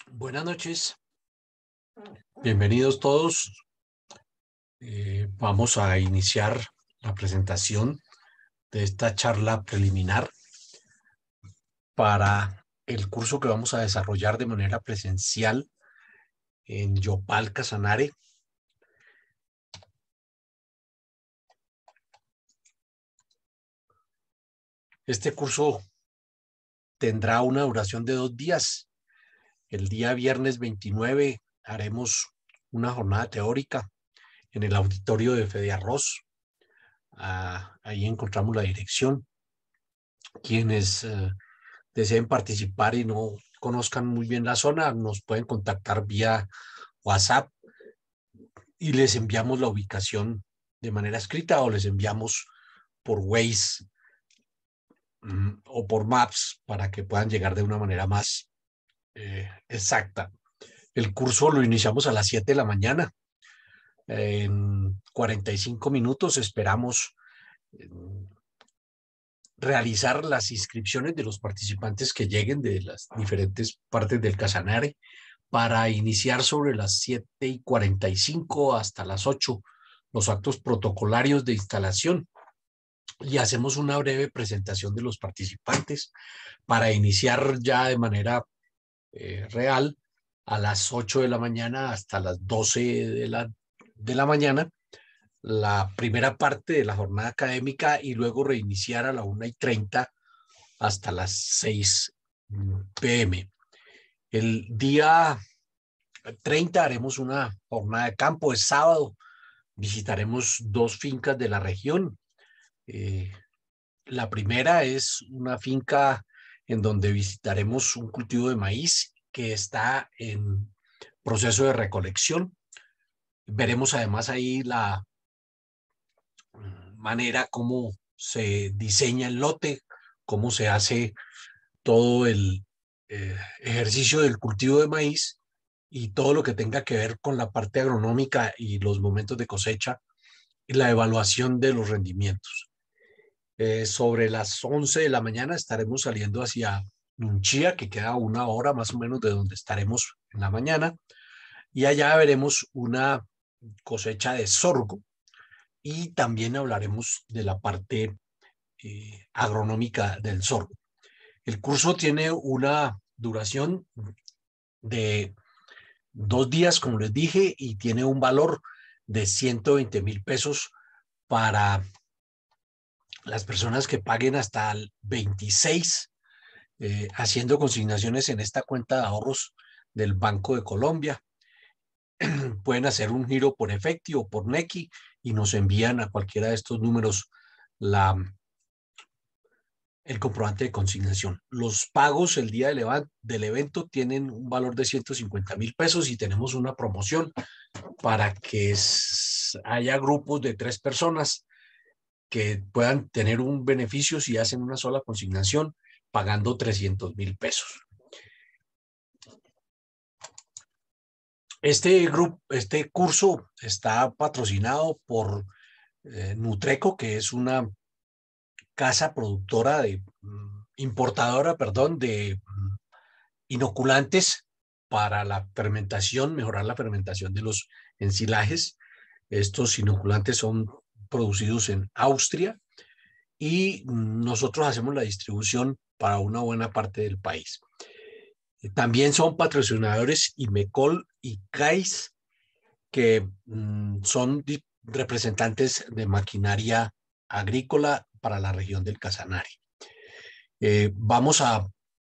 Buenas noches, bienvenidos todos. Vamos a iniciar la presentación de esta charla preliminar para el curso que vamos a desarrollar de manera presencial en Yopal Casanare. Este curso tendrá una duración de 2 días. El día viernes 29 haremos una jornada teórica en el auditorio de Fede Arroz. Ahí encontramos la dirección. Quienes deseen participar y no conozcan muy bien la zona, nos pueden contactar vía WhatsApp y les enviamos la ubicación de manera escrita o les enviamos por Waze o por Maps para que puedan llegar de una manera más exacta. El curso lo iniciamos a las 7 de la mañana. En 45 minutos esperamos realizar las inscripciones de los participantes que lleguen de las diferentes partes del Casanare para iniciar sobre las 7:45 hasta las 8 los actos protocolarios de instalación y hacemos una breve presentación de los participantes para iniciar ya de manera real a las 8 de la mañana hasta las 12 de la mañana la primera parte de la jornada académica y luego reiniciar a la 1:30 hasta las 6 p.m. El día 30 haremos una jornada de campo, es sábado, visitaremos 2 fincas de la región. La primera es una finca en donde visitaremos un cultivo de maíz que está en proceso de recolección. Veremos además ahí la manera como se diseña el lote, cómo se hace todo el ejercicio del cultivo de maíz y todo lo que tenga que ver con la parte agronómica y los momentos de cosecha y la evaluación de los rendimientos. Sobre las 11 de la mañana estaremos saliendo hacia Nunchía, que queda 1 hora más o menos de donde estaremos en la mañana, y allá veremos una cosecha de sorgo y también hablaremos de la parte agronómica del sorgo. El curso tiene una duración de 2 días, como les dije, y tiene un valor de 120,000 pesos para las personas que paguen hasta el 26, haciendo consignaciones en esta cuenta de ahorros del Banco de Colombia. Pueden hacer un giro por Efecti o por Nequi y nos envían a cualquiera de estos números el comprobante de consignación. Los pagos el día del evento tienen un valor de 150,000 pesos y tenemos una promoción para que haya grupos de 3 personas que puedan tener un beneficio si hacen una sola consignación pagando 300,000 pesos. Este curso está patrocinado por Nutreco, que es una casa productora importadora, perdón, de inoculantes para la fermentación, mejorar la fermentación de los ensilajes. Estos inoculantes son producidos en Austria y nosotros hacemos la distribución para una buena parte del país. También son patrocinadores Imecol y CAIS, que son representantes de maquinaria agrícola para la región del Casanare. Vamos a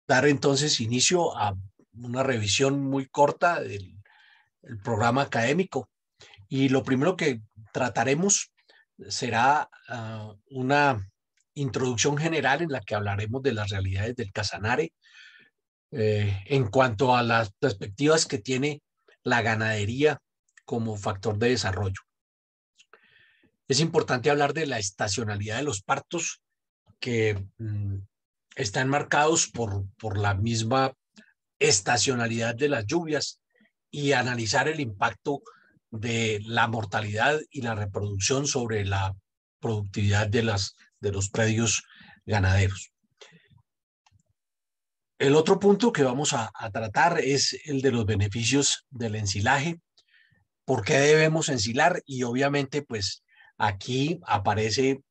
dar entonces inicio a una revisión muy corta del programa académico y lo primero que trataremos será una introducción general en la que hablaremos de las realidades del Casanare en cuanto a las perspectivas que tiene la ganadería como factor de desarrollo. Es importante hablar de la estacionalidad de los partos que están marcados por la misma estacionalidad de las lluvias y analizar el impacto de la mortalidad y la reproducción sobre la productividad de los predios ganaderos. El otro punto que vamos a tratar es el de los beneficios del ensilaje. ¿Por qué debemos ensilar? Y obviamente, pues aquí aparece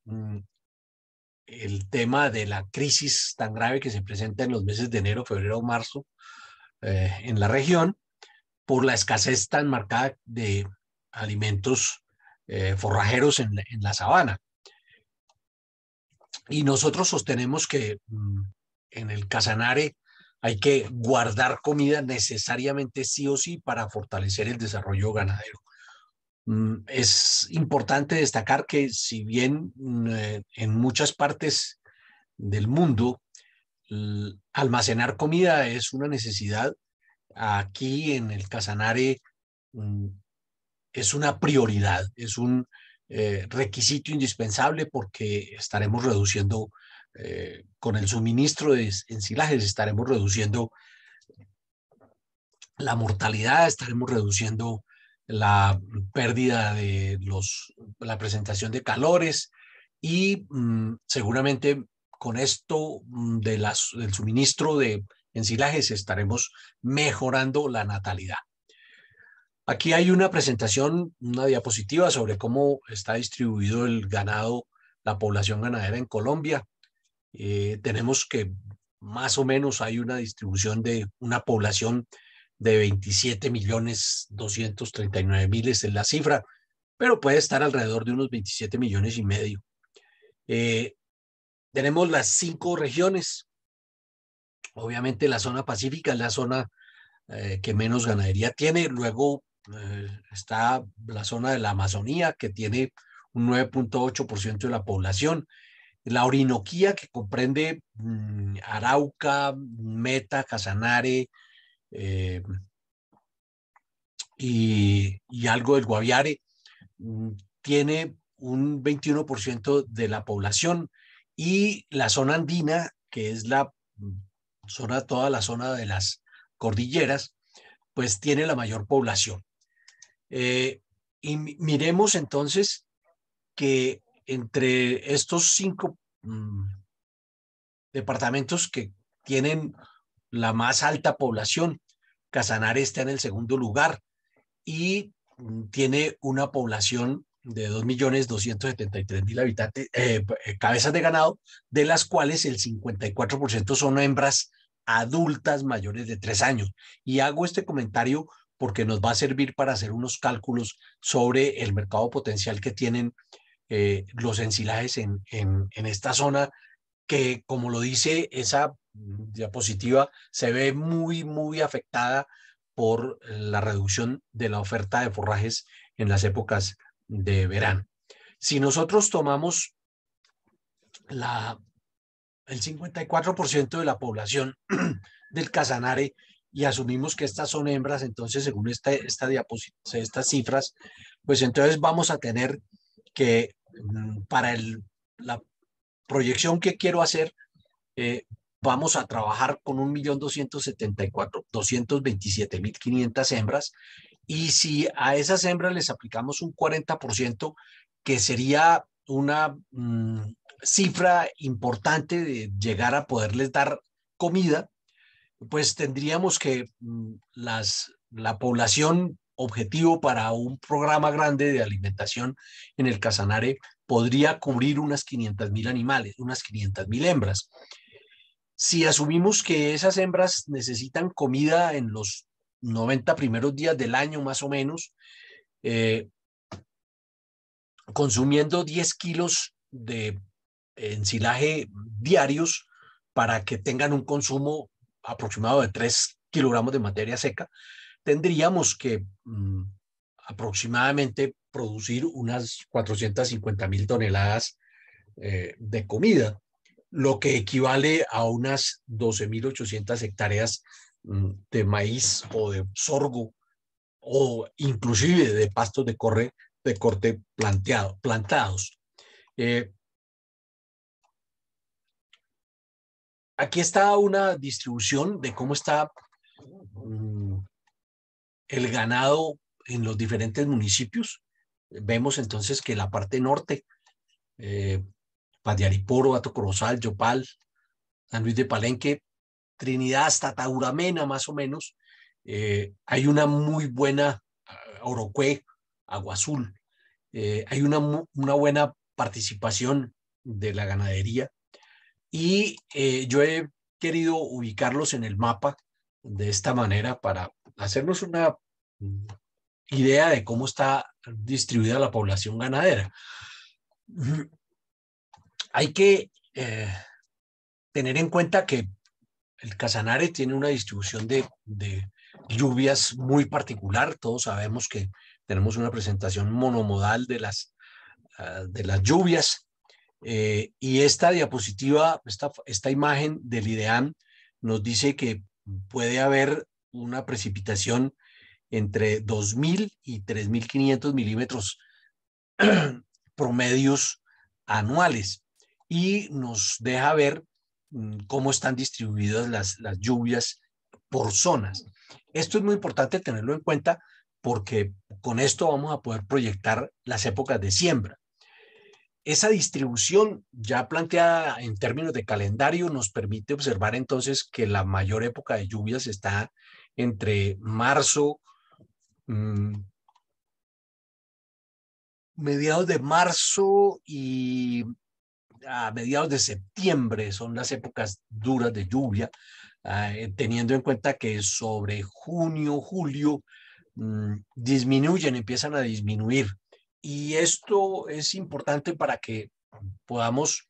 el tema de la crisis tan grave que se presenta en los meses de enero, febrero, marzo en la región por la escasez tan marcada de alimentos forrajeros en la sabana. Y nosotros sostenemos que en el Casanare hay que guardar comida necesariamente sí o sí para fortalecer el desarrollo ganadero. Es importante destacar que si bien en muchas partes del mundo almacenar comida es una necesidad, aquí en el Casanare mm, es una prioridad, es un requisito indispensable porque estaremos reduciendo, con el suministro de ensilajes, estaremos reduciendo la mortalidad, estaremos reduciendo la pérdida de la presentación de calores y seguramente con esto del suministro de ensilajes estaremos mejorando la natalidad. Aquí hay una presentación, una diapositiva sobre cómo está distribuido el ganado, la población ganadera en Colombia. Tenemos que más o menos hay una distribución de una población de 27.239.000, es la cifra, pero puede estar alrededor de unos 27,5 millones. Tenemos las 5 regiones. Obviamente la zona pacífica es la zona que menos ganadería tiene. Luego está la zona de la Amazonía, que tiene un 9,8% de la población. La Orinoquía, que comprende Arauca, Meta, Casanare eh, y algo del Guaviare, mm, tiene un 21% de la población. Y la zona andina, que es la toda la zona de las cordilleras, pues tiene la mayor población. Y miremos entonces que entre estos 5 departamentos que tienen la más alta población, Casanare está en el segundo lugar y tiene una población de 2,273,000 habitantes, cabezas de ganado, de las cuales el 54% son hembras adultas mayores de 3 años. Y hago este comentario porque nos va a servir para hacer unos cálculos sobre el mercado potencial que tienen los ensilajes en esta zona, que como lo dice esa diapositiva, se ve muy, muy afectada por la reducción de la oferta de forrajes en las épocas de verano. Si nosotros tomamos la, el 54% de la población del Casanare y asumimos que estas son hembras, entonces según esta diapositiva, estas cifras, pues entonces vamos a tener que para la proyección que quiero hacer, eh, vamos a trabajar con 1,227,500 hembras. Y si a esas hembras les aplicamos un 40%, que sería una cifra importante de llegar a poderles dar comida, pues tendríamos que la población objetivo para un programa grande de alimentación en el Casanare podría cubrir unas 500,000 animales, unas 500,000 hembras. Si asumimos que esas hembras necesitan comida en los 90 primeros días del año, más o menos, eh, consumiendo 10 kilos de ensilaje diarios para que tengan un consumo aproximado de 3 kilogramos de materia seca, tendríamos que aproximadamente producir unas 450,000 toneladas de comida, lo que equivale a unas 12,800 hectáreas de maíz o de sorgo o inclusive de pastos de corte plantados. Eh, Aquí está una distribución de cómo está mm, el ganado en los diferentes municipios. Vemos entonces que la parte norte, Paz de Ariporo, Hato Corozal, Yopal, San Luis de Palenque, Trinidad hasta Tauramena, más o menos, hay una muy buena Orocué, Agua Azul. Hay una buena participación de la ganadería y yo he querido ubicarlos en el mapa de esta manera para hacernos una idea de cómo está distribuida la población ganadera. Hay que tener en cuenta que el Casanare tiene una distribución de lluvias muy particular. Todos sabemos que tenemos una presentación monomodal de las lluvias. Y esta diapositiva, esta imagen del IDEAM nos dice que puede haber una precipitación entre 2.000 y 3.500 milímetros promedios anuales y nos deja ver cómo están distribuidas las lluvias por zonas. Esto es muy importante tenerlo en cuenta porque con esto vamos a poder proyectar las épocas de siembra. Esa distribución ya planteada en términos de calendario nos permite observar entonces que la mayor época de lluvias está entre marzo, mediados de marzo y a mediados de septiembre son las épocas duras de lluvia, teniendo en cuenta que sobre junio, julio disminuyen, empiezan a disminuir. Y esto es importante para que podamos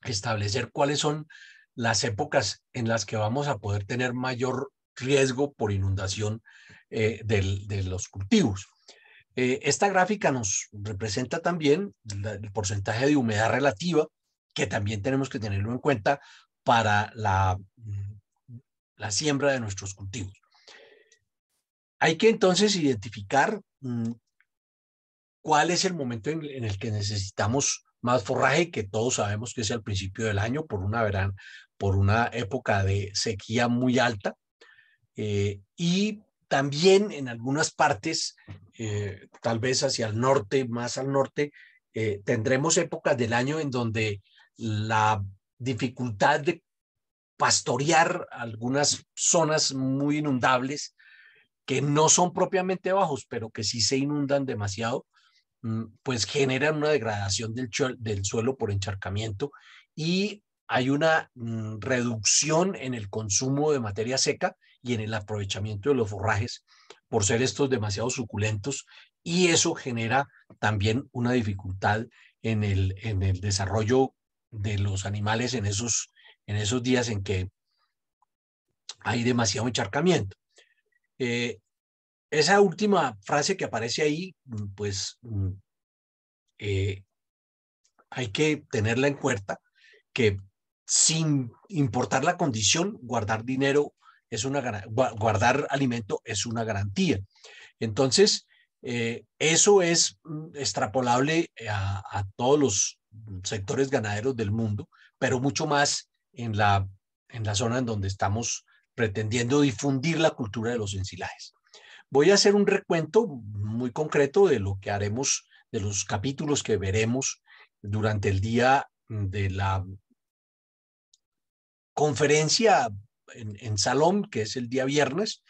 establecer cuáles son las épocas en las que vamos a poder tener mayor riesgo por inundación de los cultivos. Esta gráfica nos representa también el porcentaje de humedad relativa, que también tenemos que tenerlo en cuenta para la siembra de nuestros cultivos. Hay que entonces identificar cuál es el momento en el que necesitamos más forraje, que todos sabemos que es al principio del año por una época de sequía muy alta. Y también en algunas partes, tal vez hacia el norte, más al norte, tendremos épocas del año en donde la dificultad de pastorear algunas zonas muy inundables, que no son propiamente bajos, pero que sí se inundan demasiado, pues generan una degradación del suelo por encharcamiento y hay una reducción en el consumo de materia seca y en el aprovechamiento de los forrajes por ser estos demasiado suculentos, y eso genera también una dificultad en el desarrollo de los animales en esos días en que hay demasiado encharcamiento. Esa última frase que aparece ahí, pues hay que tenerla en cuenta, que sin importar la condición, guardar dinero es guardar alimento es una garantía. Entonces, eso es extrapolable a todos los sectores ganaderos del mundo, pero mucho más en la zona en donde estamos pretendiendo difundir la cultura de los ensilajes. Voy a hacer un recuento muy concreto de lo que haremos, de los capítulos que veremos durante el día de la conferencia en salón, que es el día viernes,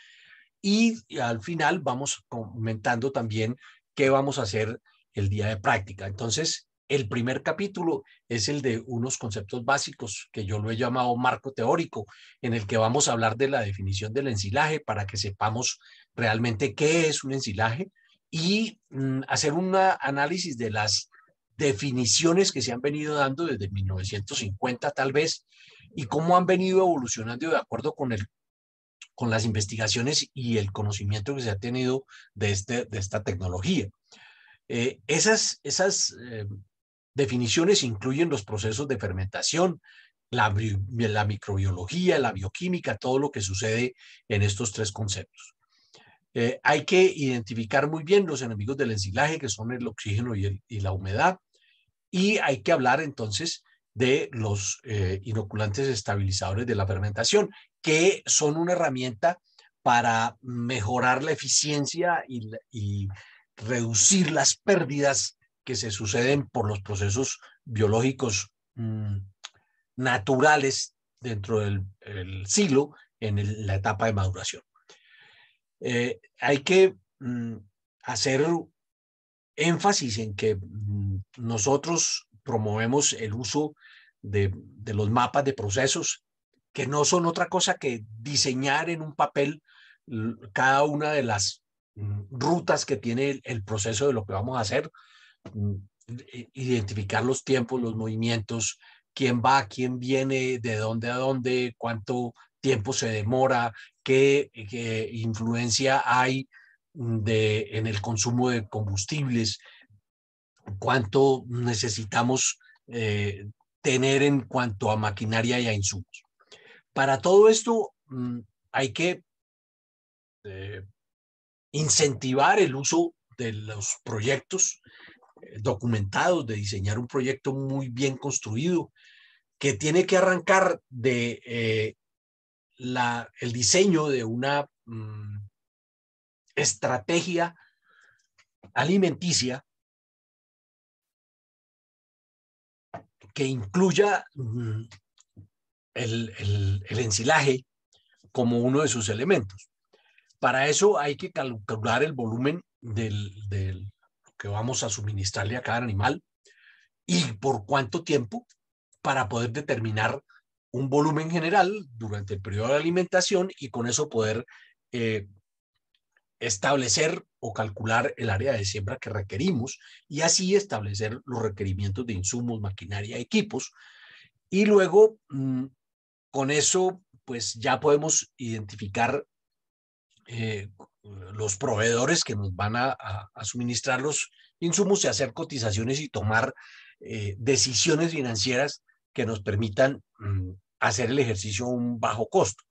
y al final vamos comentando también qué vamos a hacer el día de práctica. Entonces, el primer capítulo es el de unos conceptos básicos que yo lo he llamado marco teórico, en el que vamos a hablar de la definición del ensilaje para que sepamos realmente qué es un ensilaje y hacer un análisis de las definiciones que se han venido dando desde 1950 tal vez y cómo han venido evolucionando de acuerdo con las investigaciones y el conocimiento que se ha tenido de esta tecnología. Esas definiciones incluyen los procesos de fermentación, la microbiología, la bioquímica, todo lo que sucede en estos tres conceptos. Hay que identificar muy bien los enemigos del ensilaje, que son el oxígeno y la humedad, y hay que hablar entonces de los inoculantes estabilizadores de la fermentación, que son una herramienta para mejorar la eficiencia y reducir las pérdidas que se suceden por los procesos biológicos naturales dentro del el silo en la etapa de maduración. Hay que hacer énfasis en que nosotros promovemos el uso de los mapas de procesos, que no son otra cosa que diseñar en un papel cada una de las rutas que tiene el proceso de lo que vamos a hacer, identificar los tiempos, los movimientos, quién va, quién viene, de dónde a dónde, cuánto tiempo se demora, qué influencia hay en el consumo de combustibles, cuánto necesitamos tener en cuanto a maquinaria y a insumos. Para todo esto hay que incentivar el uso de los proyectos documentados, de diseñar un proyecto muy bien construido, que tiene que arrancar de el diseño de una estrategia alimenticia que incluya el ensilaje como uno de sus elementos. Para eso hay que calcular el volumen del que vamos a suministrarle a cada animal y por cuánto tiempo, para poder determinar un volumen general durante el periodo de alimentación y con eso poder establecer o calcular el área de siembra que requerimos y así establecer los requerimientos de insumos, maquinaria, equipos. Y luego, con eso, pues ya podemos identificar los proveedores que nos van a suministrar los insumos y hacer cotizaciones y tomar decisiones financieras que nos permitan hacer el ejercicio a un bajo costo.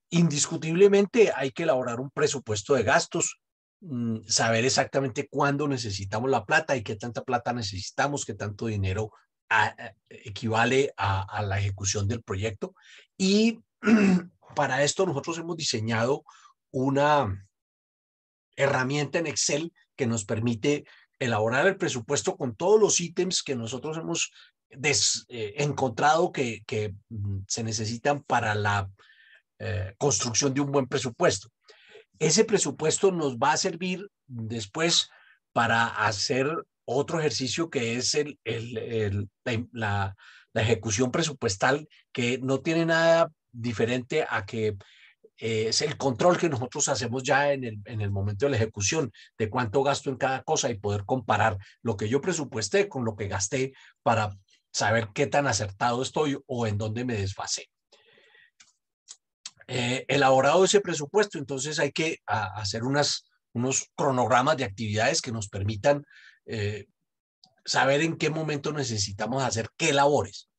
Indiscutiblemente hay que elaborar un presupuesto de gastos, saber exactamente cuándo necesitamos la plata y qué tanta plata necesitamos, qué tanto dinero equivale a la ejecución del proyecto. Y para esto nosotros hemos diseñado una herramienta en Excel que nos permite elaborar el presupuesto con todos los ítems que nosotros hemos encontrado que se necesitan para la construcción de un buen presupuesto. Ese presupuesto nos va a servir después para hacer otro ejercicio que es la ejecución presupuestal, que no tiene nada diferente a que es el control que nosotros hacemos ya en el momento de la ejecución, de cuánto gasto en cada cosa y poder comparar lo que yo presupuesté con lo que gasté para saber qué tan acertado estoy o en dónde me desfasé. Elaborado ese presupuesto, entonces hay que hacer unos cronogramas de actividades que nos permitan saber en qué momento necesitamos hacer qué labores.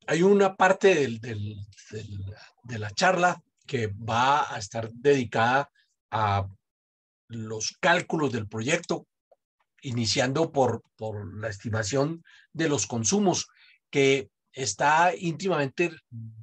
Hay una parte de la charla que va a estar dedicada a los cálculos del proyecto, iniciando por la estimación de los consumos, que está íntimamente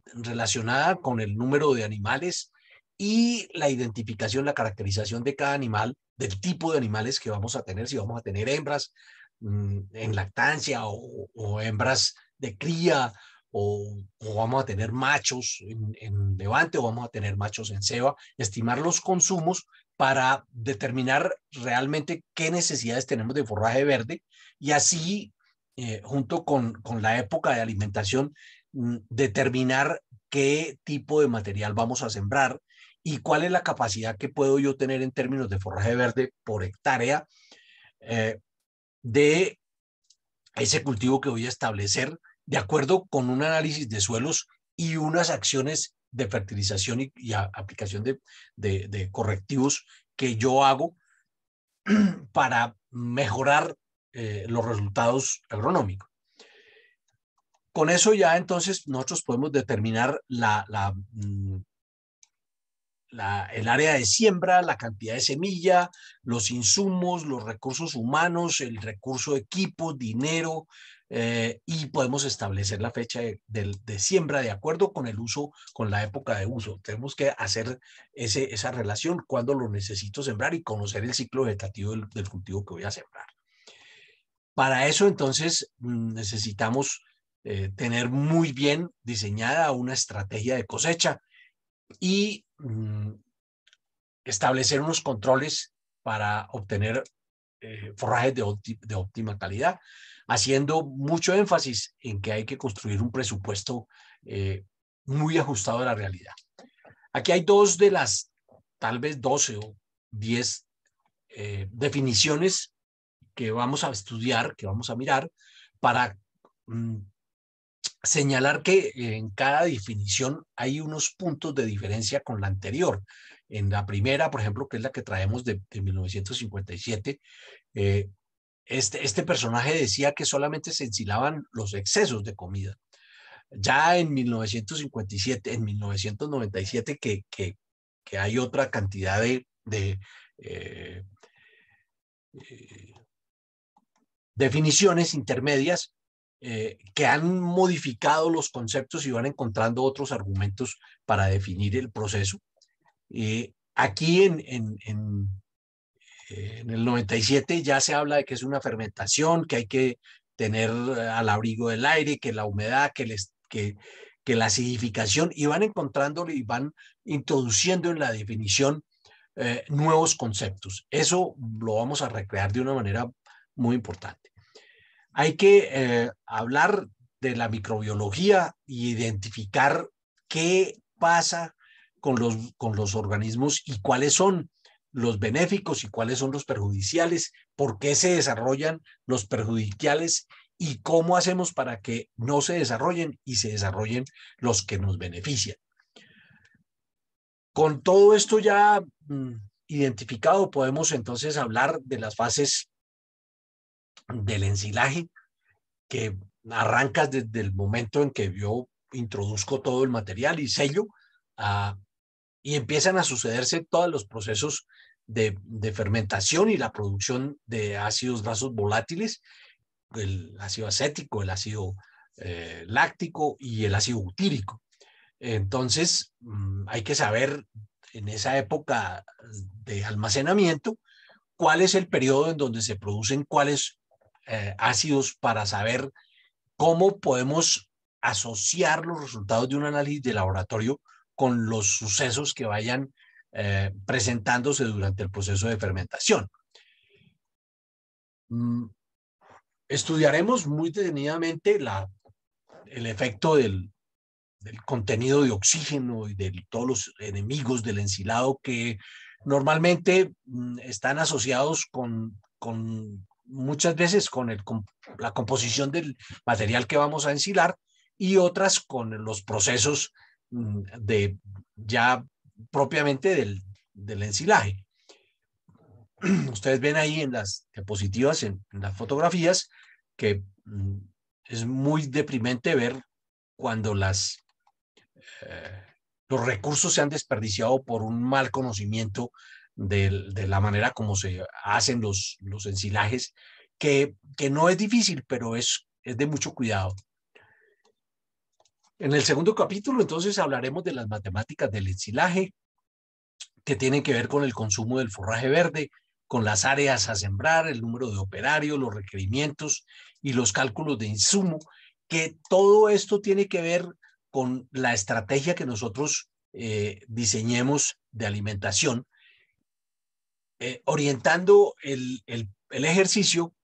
relacionada con el número de animales y la identificación, la caracterización de cada animal, del tipo de animales que vamos a tener, si vamos a tener hembras en lactancia o hembras de cría, o vamos a tener machos en levante o vamos a tener machos en ceba, estimar los consumos para determinar realmente qué necesidades tenemos de forraje verde y así, junto con la época de alimentación, determinar qué tipo de material vamos a sembrar y cuál es la capacidad que puedo yo tener en términos de forraje verde por hectárea de ese cultivo que voy a establecer de acuerdo con un análisis de suelos y unas acciones de fertilización y aplicación de correctivos que yo hago para mejorar los resultados agronómicos. Con eso ya entonces nosotros podemos determinar el área de siembra, la cantidad de semilla, los insumos, los recursos humanos, el recurso de equipo, dinero, y podemos establecer la fecha de siembra de acuerdo con el uso, con la época de uso. Tenemos que hacer esa relación, cuándo lo necesito sembrar y conocer el ciclo vegetativo del cultivo que voy a sembrar. Para eso entonces necesitamos tener muy bien diseñada una estrategia de cosecha y establecer unos controles para obtener forrajes de óptima calidad, haciendo mucho énfasis en que hay que construir un presupuesto muy ajustado a la realidad. Aquí hay dos de las, tal vez 12 o 10 definiciones que vamos a estudiar, que vamos a mirar, para señalar que en cada definición hay unos puntos de diferencia con la anterior. En la primera, por ejemplo, que es la que traemos de 1957, este personaje decía que solamente se ensilaban los excesos de comida. Ya en 1957, en 1997, que hay otra cantidad de eh, eh, definiciones intermedias que han modificado los conceptos y van encontrando otros argumentos para definir el proceso. Aquí en el 97 ya se habla de que es una fermentación, que hay que tener al abrigo del aire, que la humedad, que la acidificación, y van encontrándole y van introduciendo en la definición nuevos conceptos. Eso lo vamos a recrear de una manera muy importante. Hay que hablar de la microbiología y identificar qué pasa con los organismos y cuáles son los benéficos y cuáles son los perjudiciales, por qué se desarrollan los perjudiciales y cómo hacemos para que no se desarrollen y se desarrollen los que nos benefician. Con todo esto ya identificado, podemos entonces hablar de las fases del ensilaje, que arrancas desde el momento en que yo introduzco todo el material y sello, y empiezan a sucederse todos los procesos de fermentación y la producción de ácidos grasos volátiles, el ácido acético, el ácido láctico y el ácido butírico. Entonces, hay que saber en esa época de almacenamiento cuál es el periodo en donde se producen cuáles ácidos, para saber cómo podemos asociar los resultados de un análisis de laboratorio con los sucesos que vayan presentándose durante el proceso de fermentación. Estudiaremos muy detenidamente el efecto del contenido de oxígeno y de todos los enemigos del ensilado que normalmente están asociados con muchas veces con la composición del material que vamos a ensilar y otras con los procesos de ya propiamente del ensilaje. Ustedes ven ahí en las diapositivas, en las fotografías, que es muy deprimente ver cuando los recursos se han desperdiciado por un mal conocimiento de la manera como se hacen los ensilajes, que no es difícil, pero es de mucho cuidado. En el segundo capítulo, entonces, hablaremos de las matemáticas del ensilaje, que tienen que ver con el consumo del forraje verde, con las áreas a sembrar, el número de operarios, los requerimientos y los cálculos de insumo, que todo esto tiene que ver con la estrategia que nosotros diseñemos de alimentación, orientando el ejercicio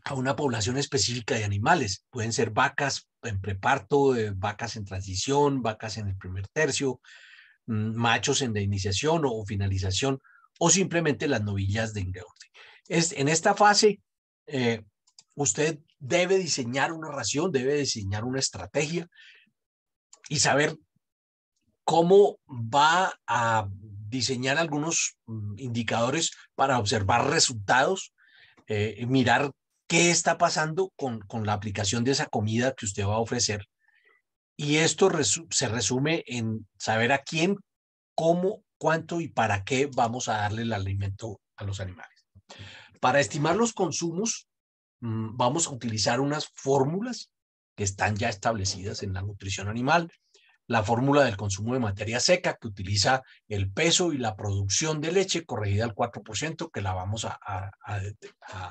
a una población específica de animales. Pueden ser vacas en preparto, vacas en transición, vacas en el primer tercio, machos en la iniciación o finalización, o simplemente las novillas de engorde. En esta fase, usted debe diseñar una ración, debe diseñar una estrategia y saber cómo va a diseñar algunos indicadores para observar resultados, mirar qué está pasando con la aplicación de esa comida que usted va a ofrecer. Y esto se resume en saber a quién, cómo, cuánto y para qué vamos a darle el alimento a los animales. Para estimar los consumos, vamos a utilizar unas fórmulas que están ya establecidas en la nutrición animal, la fórmula del consumo de materia seca, que utiliza el peso y la producción de leche corregida al 4%, que la vamos a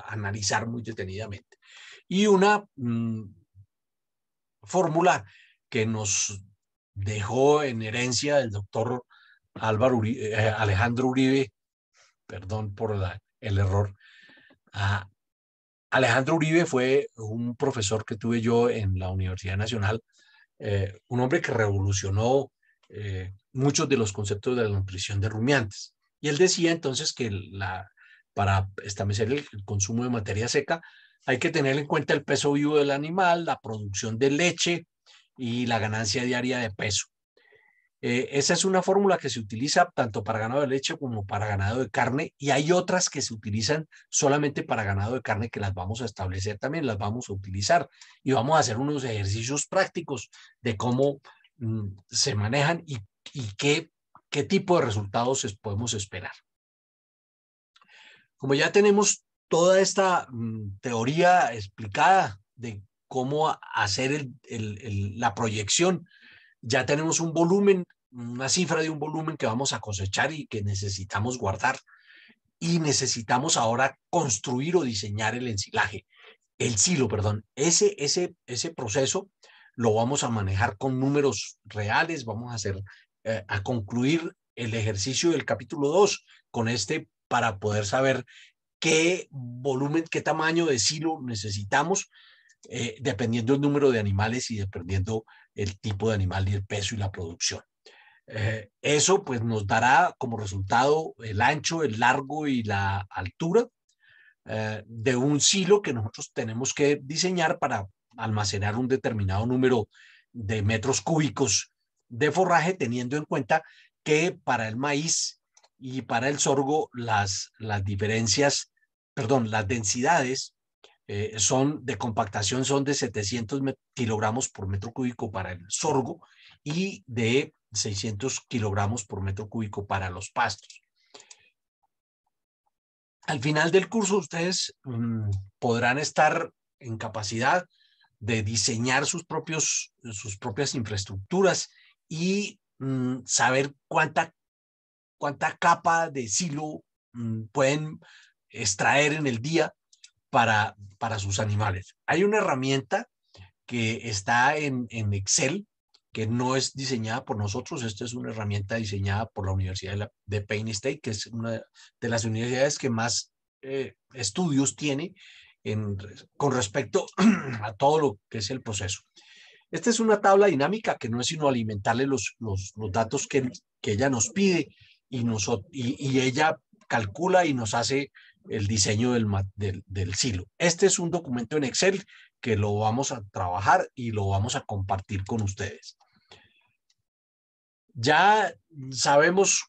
analizar muy detenidamente. Y una fórmula que nos dejó en herencia el doctor Alejandro Uribe, perdón por el error. Alejandro Uribe fue un profesor que tuve yo en la Universidad Nacional, un hombre que revolucionó muchos de los conceptos de la nutrición de rumiantes. Y él decía entonces que para establecer el consumo de materia seca hay que tener en cuenta el peso vivo del animal, la producción de leche y la ganancia diaria de peso. Esa es una fórmula que se utiliza tanto para ganado de leche como para ganado de carne, y hay otras que se utilizan solamente para ganado de carne, que las vamos a establecer también, las vamos a utilizar y vamos a hacer unos ejercicios prácticos de cómo se manejan y qué tipo de resultados podemos esperar. Como ya tenemos toda esta teoría explicada de cómo hacer la proyección, ya tenemos un volumen, una cifra de un volumen que vamos a cosechar y que necesitamos guardar, y necesitamos ahora construir o diseñar el silo, perdón. Ese proceso lo vamos a manejar con números reales, vamos a concluir el ejercicio del capítulo 2 con para poder saber qué volumen, qué tamaño de silo necesitamos, dependiendo del número de animales y dependiendo el tipo de animal y el peso y la producción. Eso pues nos dará como resultado el ancho, el largo y la altura de un silo que nosotros tenemos que diseñar para almacenar un determinado número de metros cúbicos de forraje, teniendo en cuenta que para el maíz y para el sorgo las diferencias, perdón, las densidades son de compactación son de 700 kilogramos por metro cúbico para el sorgo y de 600 kilogramos por metro cúbico para los pastos. Al final del curso ustedes podrán estar en capacidad de diseñar sus propias infraestructuras y saber cuánta capa de silo pueden extraer en el día para sus animales. Hay una herramienta que está en Excel, que no es diseñada por nosotros. Esta es una herramienta diseñada por la Universidad de Penn State, que es una de las universidades que más estudios tiene con respecto a todo lo que es el proceso. Esta es una tabla dinámica que no es sino alimentarle los datos que ella nos pide y ella calcula y nos hace el diseño del silo. Este es un documento en Excel que lo vamos a trabajar y lo vamos a compartir con ustedes. Ya sabemos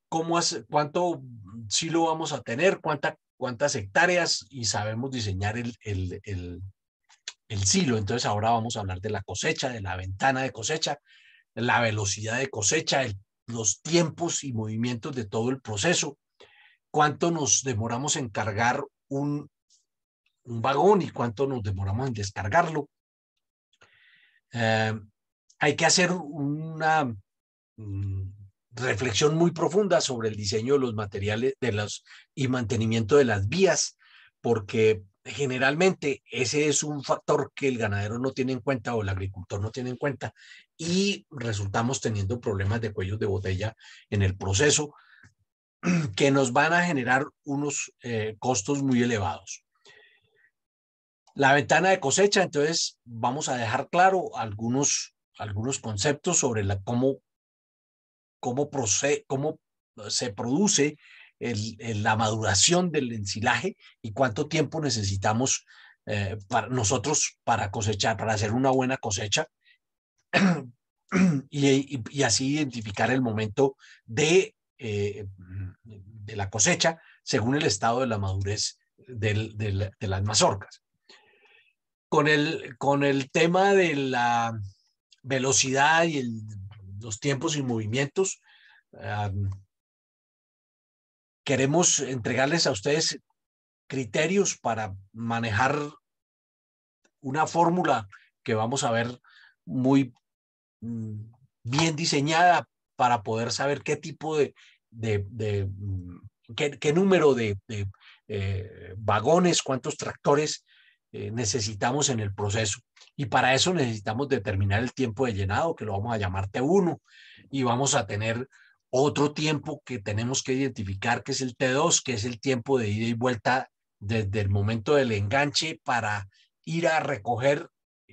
cuánto silo vamos a tener, cuántas hectáreas, y sabemos diseñar el silo. Entonces ahora vamos a hablar de la cosecha, de la ventana de cosecha, la velocidad de cosecha, los tiempos y movimientos de todo el proceso, cuánto nos demoramos en cargar un vagón y cuánto nos demoramos en descargarlo. Hay que hacer una reflexión muy profunda sobre el diseño de los materiales y mantenimiento de las vías, porque generalmente ese es un factor que el ganadero no tiene en cuenta o el agricultor no tiene en cuenta, y resultamos teniendo problemas de cuellos de botella en el proceso que nos van a generar unos costos muy elevados. La ventana de cosecha, entonces vamos a dejar claro algunos conceptos sobre cómo se produce la maduración del ensilaje y cuánto tiempo necesitamos para nosotros para cosechar, para hacer una buena cosecha y así identificar el momento de la cosecha según el estado de la madurez de las mazorcas. Con el tema de la velocidad y los tiempos y movimientos, queremos entregarles a ustedes criterios para manejar una fórmula que vamos a ver muy bien diseñada para poder saber qué tipo qué número de vagones, cuántos tractores necesitamos en el proceso. Y para eso necesitamos determinar el tiempo de llenado, que lo vamos a llamar T1, y vamos a tener otro tiempo que tenemos que identificar, que es el T2, que es el tiempo de ida y vuelta desde el momento del enganche para ir a recoger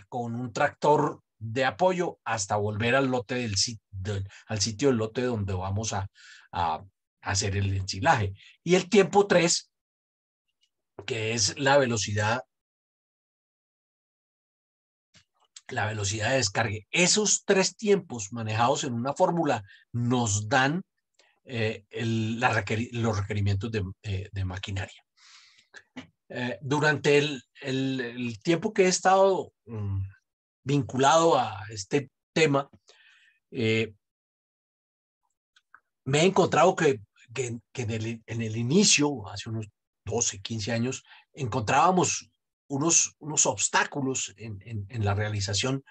con un tractor de apoyo hasta volver al lote al sitio del lote donde vamos a hacer el ensilaje. Y el tiempo 3, que es la velocidad de descargue. Esos tres tiempos manejados en una fórmula nos dan los requerimientos de maquinaria. Durante el tiempo que he estado vinculado a este tema, me he encontrado que en el inicio, hace unos 12, 15 años, encontrábamos unos obstáculos en la realización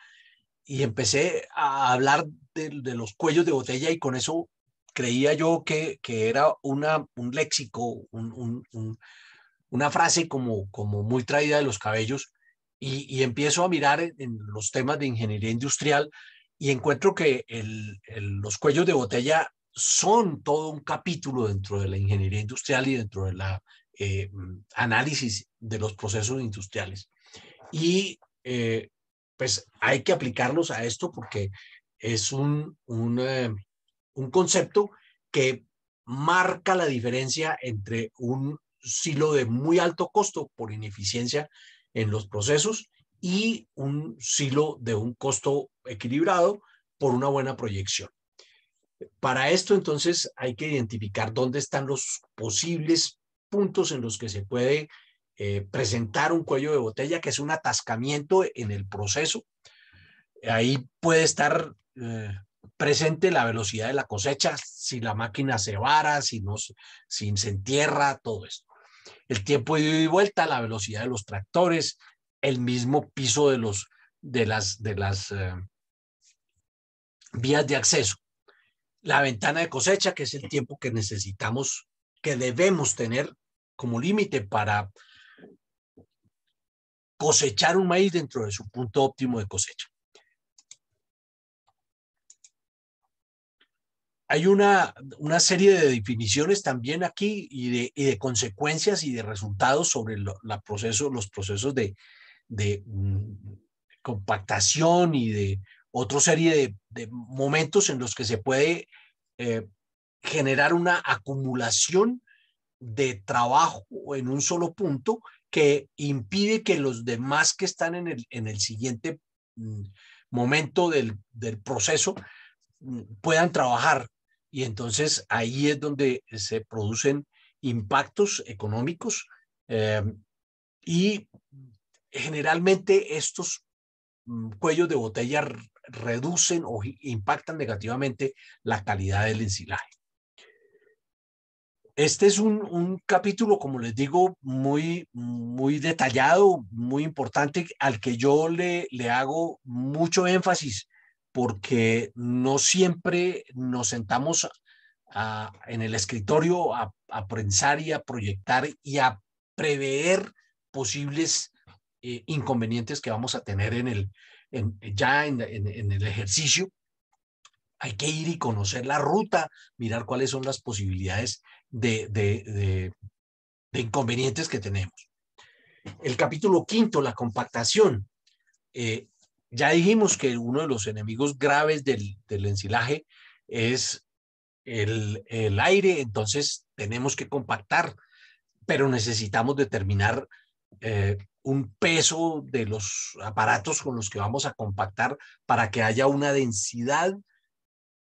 y empecé a hablar de los cuellos de botella y con eso creía yo que era un léxico, una frase como muy traída de los cabellos y empiezo a mirar en los temas de ingeniería industrial y encuentro que los cuellos de botella son todo un capítulo dentro de la ingeniería industrial y dentro de la análisis de los procesos industriales. Y pues hay que aplicarlos a esto porque es un concepto que marca la diferencia entre un silo de muy alto costo por ineficiencia en los procesos y un silo de un costo equilibrado por una buena proyección. Para esto, entonces, hay que identificar dónde están los posibles puntos en los que se puede presentar un cuello de botella, que es un atascamiento en el proceso. Ahí puede estar presente la velocidad de la cosecha, si la máquina se vara, si se entierra, todo esto. El tiempo de ida y vuelta, la velocidad de los tractores, el mismo piso de las vías de acceso, la ventana de cosecha, que es el tiempo que necesitamos, que debemos tener como límite para cosechar un maíz dentro de su punto óptimo de cosecha. Hay una serie de definiciones también aquí y de consecuencias y de resultados sobre los procesos de compactación y de otra serie de momentos en los que se puede eh, generar una acumulación de trabajo en un solo punto que impide que los demás que están en el siguiente momento del proceso puedan trabajar. Y entonces ahí es donde se producen impactos económicos y generalmente estos cuellos de botella reducen o impactan negativamente la calidad del ensilaje. Este es un capítulo, como les digo, muy detallado, muy importante, al que yo le hago mucho énfasis, porque no siempre nos sentamos en el escritorio a pensar y a proyectar y a prever posibles inconvenientes que vamos a tener ya en el ejercicio. Hay que ir y conocer la ruta, mirar cuáles son las posibilidades de inconvenientes que tenemos. El capítulo quinto, la compactación. Ya dijimos que uno de los enemigos graves del ensilaje es el aire, entonces tenemos que compactar, pero necesitamos determinar un peso de los aparatos con los que vamos a compactar para que haya una densidad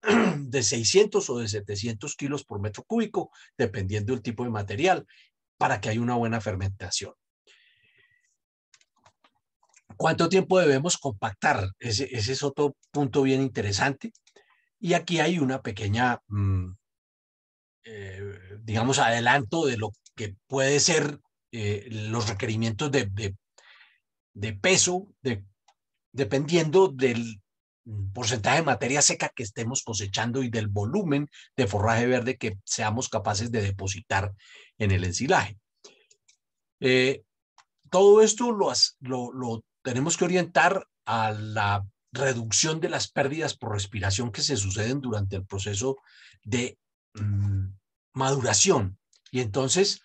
de 600 o de 700 kilos por metro cúbico, dependiendo del tipo de material, para que haya una buena fermentación. ¿Cuánto tiempo debemos compactar? Ese es otro punto bien interesante. Y aquí hay una pequeña, digamos, adelanto de lo que puede ser los requerimientos de peso, dependiendo porcentaje de materia seca que estemos cosechando y del volumen de forraje verde que seamos capaces de depositar en el ensilaje. Todo esto lo tenemos que orientar a la reducción de las pérdidas por respiración que se suceden durante el proceso de maduración. Y entonces,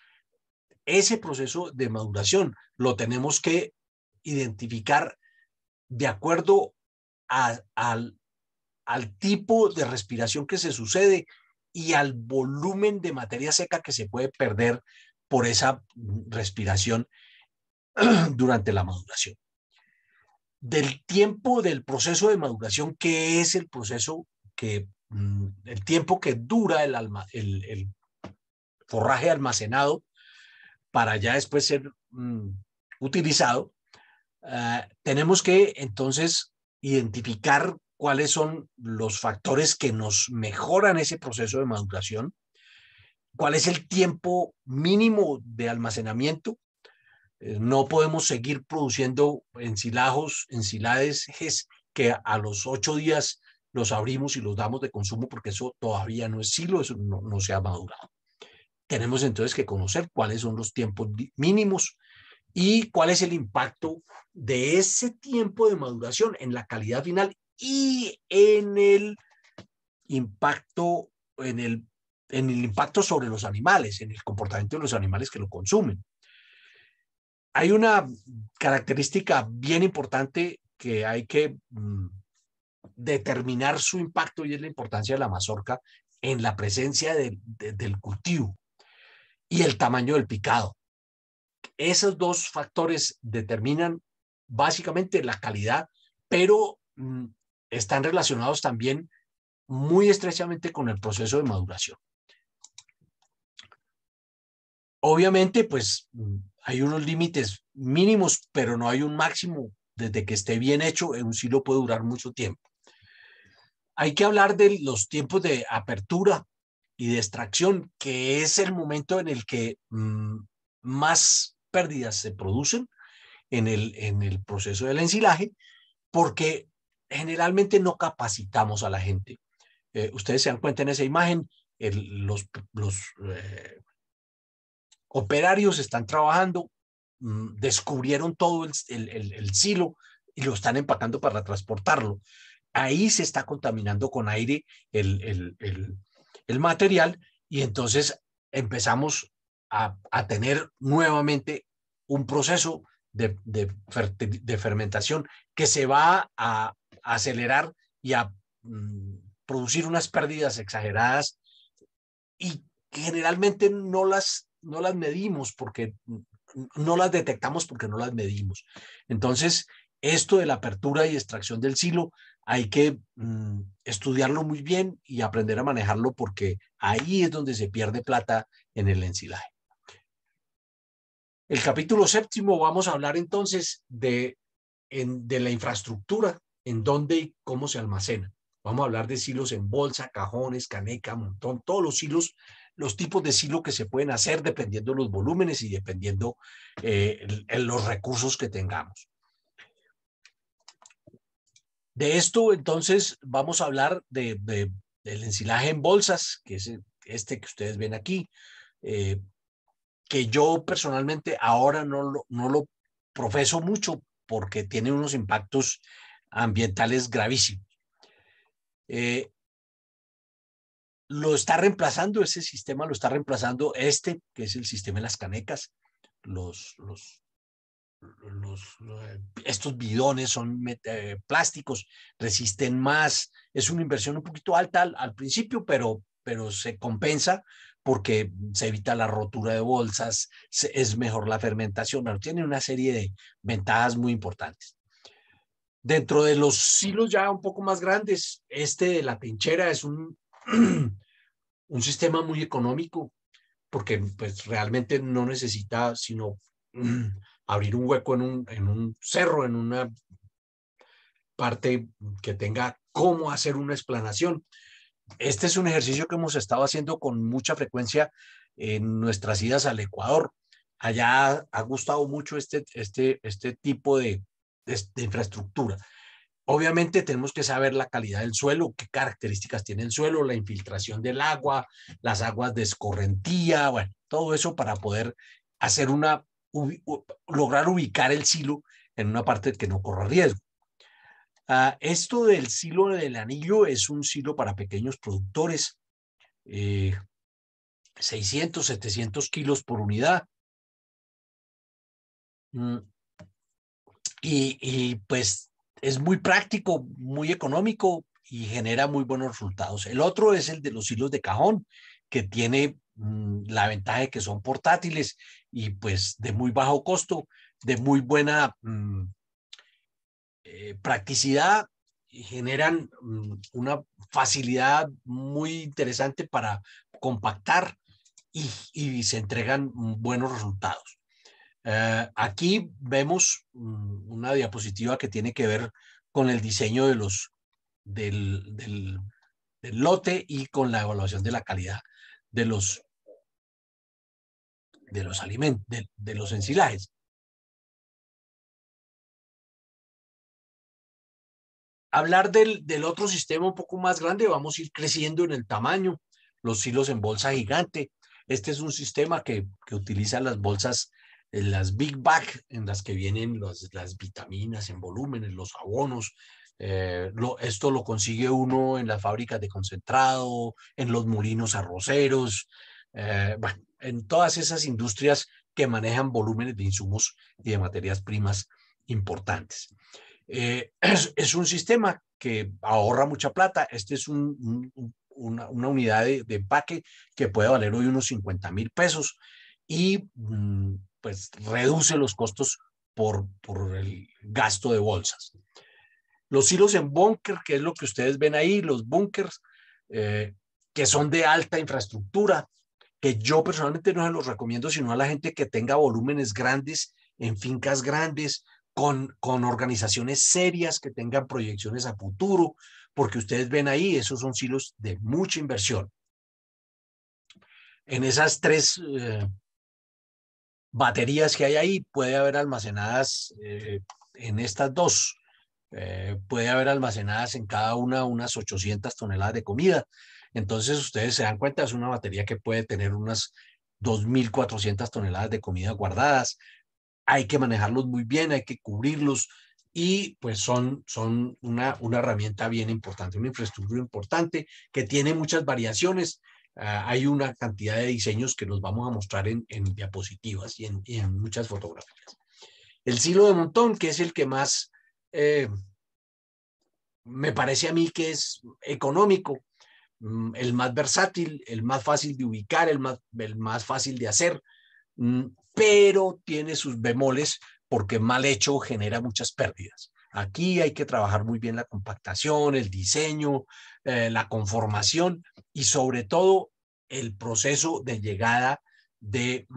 ese proceso de maduración lo tenemos que identificar de acuerdo al tipo de respiración que se sucede y al volumen de materia seca que se puede perder por esa respiración durante la maduración. Del tiempo del proceso de maduración, ¿qué es el proceso el tiempo que dura el forraje almacenado para ya después ser utilizado? Tenemos que entonces identificar cuáles son los factores que nos mejoran ese proceso de maduración, cuál es el tiempo mínimo de almacenamiento. No podemos seguir produciendo ensilades que a los 8 días los abrimos y los damos de consumo porque eso todavía no es silo, eso no se ha madurado. Tenemos entonces que conocer cuáles son los tiempos mínimos y cuál es el impacto de ese tiempo de maduración en la calidad final y en el impacto, en el impacto sobre los animales, en el comportamiento de los animales que lo consumen. Hay una característica bien importante que hay que determinar su impacto y es la importancia de la mazorca en la presencia del cultivo y el tamaño del picado. Esos dos factores determinan básicamente la calidad, pero están relacionados también muy estrechamente con el proceso de maduración. Obviamente, pues hay unos límites mínimos, pero no hay un máximo. Desde que esté bien hecho, un silo puede durar mucho tiempo. Hay que hablar de los tiempos de apertura y de extracción, que es el momento en el que más pérdidas se producen en el proceso del ensilaje, porque generalmente no capacitamos a la gente. Ustedes se dan cuenta en esa imagen, los operarios están trabajando, descubrieron todo el silo y lo están empacando para transportarlo. Ahí se está contaminando con aire el material y entonces empezamos a tener nuevamente un proceso de fermentación que se va a acelerar y a producir unas pérdidas exageradas y generalmente no las medimos porque no las detectamos porque no las medimos. Entonces, esto de la apertura y extracción del silo hay que estudiarlo muy bien y aprender a manejarlo porque ahí es donde se pierde plata en el ensilaje. El capítulo 7 vamos a hablar entonces de la infraestructura, en dónde y cómo se almacena. Vamos a hablar de silos en bolsa, cajones, caneca, montón, todos los silos, los tipos de silo que se pueden hacer dependiendo de los volúmenes y dependiendo los recursos que tengamos. De esto, entonces, vamos a hablar del ensilaje en bolsas, que es este que ustedes ven aquí, que yo personalmente ahora no lo profeso mucho porque tiene unos impactos ambientales gravísimos. Ese sistema lo está reemplazando que es el sistema de las canecas. Estos bidones son plásticos, resisten más, es una inversión un poquito alta al principio, pero se compensa porque se evita la rotura de bolsas, es mejor la fermentación, bueno, tiene una serie de ventajas muy importantes. Dentro de los silos ya un poco más grandes, de la trinchera es un sistema muy económico porque pues realmente no necesita sino abrir un hueco en un cerro, en una parte que tenga cómo hacer una explanación. Este es un ejercicio que hemos estado haciendo con mucha frecuencia en nuestras idas al Ecuador. Allá ha gustado mucho este tipo de infraestructura. Obviamente tenemos que saber la calidad del suelo, qué características tiene el suelo, la infiltración del agua, las aguas de escorrentía, bueno, todo eso para poder hacer lograr ubicar el silo en una parte que no corra riesgo. Esto del silo del anillo es un silo para pequeños productores, 600, 700 kilos por unidad. Pues es muy práctico, muy económico y genera muy buenos resultados. El otro es el de los hilos de cajón, que tiene la ventaja de que son portátiles y pues de muy bajo costo, de muy buena practicidad y generan una facilidad muy interesante para compactar y se entregan buenos resultados. Aquí vemos una diapositiva que tiene que ver con el diseño del lote y con la evaluación de la calidad de los alimentos, de los ensilajes. Hablar del otro sistema un poco más grande, vamos a ir creciendo en el tamaño, los silos en bolsa gigante. Este es un sistema que utiliza las bolsas, las Big Bag, en las que vienen las vitaminas en volúmenes, los abonos. Esto lo consigue uno en las fábricas de concentrado, en los molinos arroceros, bueno, en todas esas industrias que manejan volúmenes de insumos y de materias primas importantes. Es un sistema que ahorra mucha plata. Este es una unidad de empaque que puede valer hoy unos 50,000 pesos y pues reduce los costos por el gasto de bolsas. Los hilos en búnker, que es lo que ustedes ven ahí, los búnkers, que son de alta infraestructura, que yo personalmente no se los recomiendo sino a la gente que tenga volúmenes grandes en fincas grandes, con organizaciones serias que tengan proyecciones a futuro, porque ustedes ven ahí, esos son silos de mucha inversión. En esas tres baterías que hay ahí, puede haber almacenadas en estas dos, puede haber almacenadas en cada una unas 800 toneladas de comida. Entonces ustedes se dan cuenta, es una batería que puede tener unas 2.400 toneladas de comida guardadas. Hay que manejarlos muy bien, hay que cubrirlos y pues son una herramienta bien importante, una infraestructura importante que tiene muchas variaciones. Hay una cantidad de diseños que nos vamos a mostrar en diapositivas y en muchas fotografías. El silo de montón, que es el que más me parece a mí que es económico, el más versátil, el más fácil de ubicar, el más fácil de hacer, pero tiene sus bemoles porque mal hecho genera muchas pérdidas. Aquí hay que trabajar muy bien la compactación, el diseño, la conformación y sobre todo el proceso de llegada de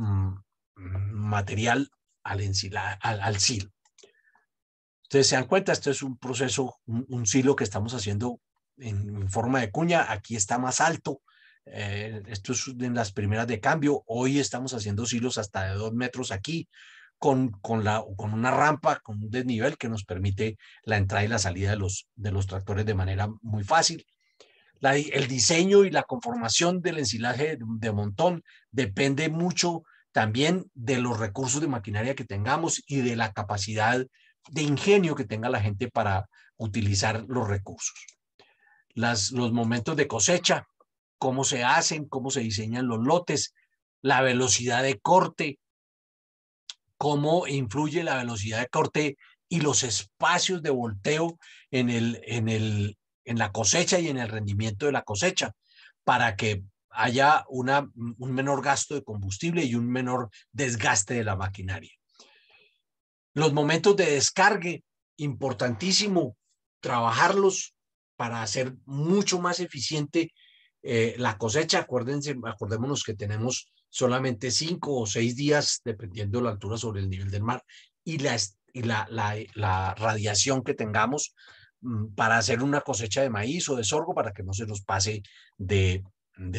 material al silo. Ustedes se dan cuenta, esto es un proceso, un silo que estamos haciendo en forma de cuña. Aquí está más alto. Esto es en las primeras de cambio. Hoy estamos haciendo silos hasta de 2 metros aquí, con una rampa, con un desnivel que nos permite la entrada y la salida de los tractores de manera muy fácil. El diseño y la conformación del ensilaje de montón depende mucho también de los recursos de maquinaria que tengamos y de la capacidad de ingenio que tenga la gente para utilizar los recursos. Los momentos de cosecha, cómo se hacen, cómo se diseñan los lotes, la velocidad de corte, cómo influye la velocidad de corte y los espacios de volteo en la cosecha y en el rendimiento de la cosecha, para que haya un menor gasto de combustible y un menor desgaste de la maquinaria. Los momentos de descargue, importantísimo trabajarlos para hacer mucho más eficiente la cosecha. Acordémonos que tenemos solamente 5 o 6 días, dependiendo de la altura sobre el nivel del mar y la radiación que tengamos para hacer una cosecha de maíz o de sorgo, para que no se nos pase de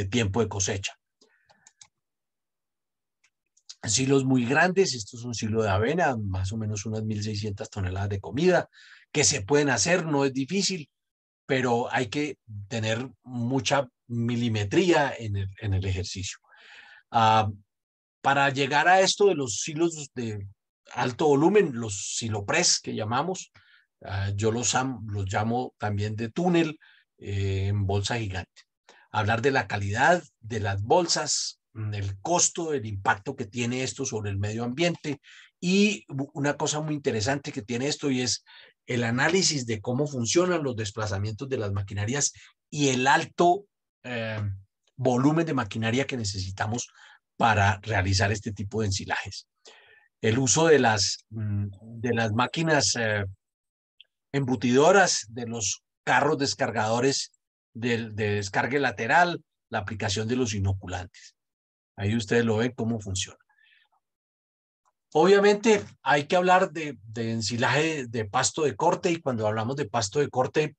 tiempo de cosecha. Silos muy grandes, esto es un silo de avena, más o menos unas 1.600 toneladas de comida, que se pueden hacer, no es difícil, pero hay que tener mucha milimetría en el ejercicio. Uh, para llegar a esto de los silos de alto volumen, los silopress que llamamos, yo los llamo también de túnel en bolsa gigante. Hablar de la calidad de las bolsas, el costo, el impacto que tiene esto sobre el medio ambiente y una cosa muy interesante que tiene esto y es el análisis de cómo funcionan los desplazamientos de las maquinarias y el alto volumen de maquinaria que necesitamos para realizar este tipo de ensilajes. El uso de las máquinas embutidoras, de los carros descargadores de descargue lateral, la aplicación de los inoculantes. Ahí ustedes lo ven cómo funciona. Obviamente hay que hablar de ensilaje de pasto de corte y cuando hablamos de pasto de corte,